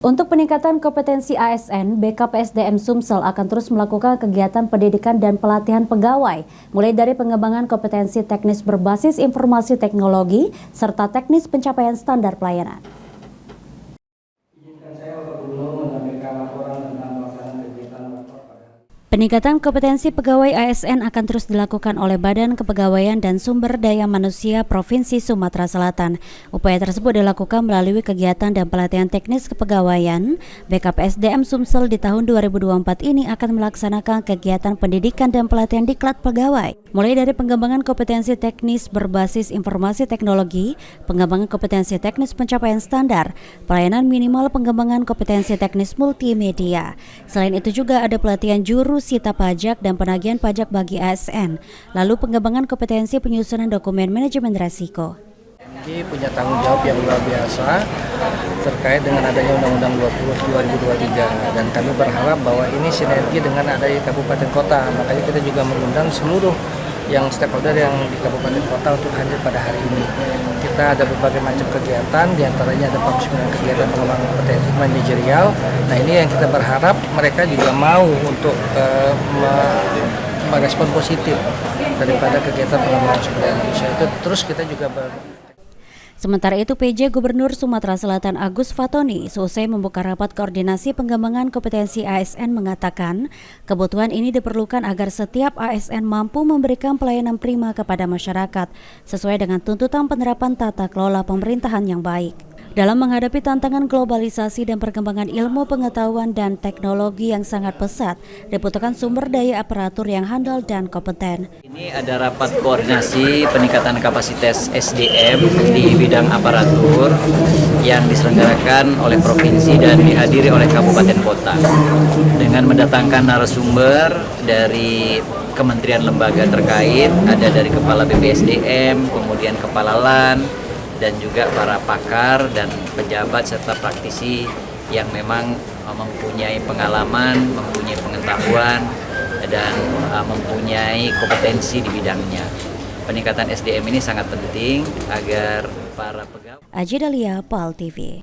Untuk peningkatan kompetensi ASN, BKPSDM Sumsel akan terus melakukan kegiatan pendidikan dan pelatihan pegawai, mulai dari pengembangan kompetensi teknis berbasis informasi teknologi, serta teknis pencapaian standar pelayanan. Peningkatan kompetensi pegawai ASN akan terus dilakukan oleh Badan Kepegawaian dan Sumber Daya Manusia Provinsi Sumatera Selatan. Upaya tersebut dilakukan melalui kegiatan dan pelatihan teknis kepegawaian. BKPSDM Sumsel di tahun 2024 ini akan melaksanakan kegiatan pendidikan dan pelatihan diklat pegawai, mulai dari pengembangan kompetensi teknis berbasis informasi teknologi, pengembangan kompetensi teknis pencapaian standar, pelayanan minimal pengembangan kompetensi teknis multimedia. Selain itu juga ada pelatihan juru sita pajak dan penagihan pajak bagi ASN, lalu pengembangan kompetensi penyusunan dokumen manajemen risiko. MG punya tanggung jawab yang luar biasa terkait dengan adanya Undang-Undang 20 2023, dan kami berharap bahwa ini sinergi dengan adanya kabupaten kota. Makanya kita juga mengundang seluruh yang stakeholder yang di kabupaten kota untuk hadir pada hari ini. Kita ada berbagai macam kegiatan, diantaranya ada 49 kegiatan pengembangan kompetensi manajerial. Nah, ini yang kita berharap mereka juga mau untuk merespon positif daripada kegiatan pengembangan sumber daya manusia itu. Terus kita juga Sementara itu, PJ Gubernur Sumatera Selatan Agus Fatoni seusai membuka rapat koordinasi pengembangan kompetensi ASN mengatakan kebutuhan ini diperlukan agar setiap ASN mampu memberikan pelayanan prima kepada masyarakat sesuai dengan tuntutan penerapan tata kelola pemerintahan yang baik. Dalam menghadapi tantangan globalisasi dan perkembangan ilmu pengetahuan dan teknologi yang sangat pesat, dibutuhkan sumber daya aparatur yang handal dan kompeten. Ini ada rapat koordinasi peningkatan kapasitas SDM di bidang aparatur yang diselenggarakan oleh provinsi dan dihadiri oleh kabupaten kota dengan mendatangkan narasumber dari kementerian lembaga terkait, ada dari Kepala BPSDM, kemudian Kepala LAN, dan juga para pakar dan pejabat serta praktisi yang memang mempunyai pengalaman, mempunyai pengetahuan, dan mempunyai kompetensi di bidangnya. Peningkatan SDM ini sangat penting agar para pegawai. Aji Dalia, PAL TV.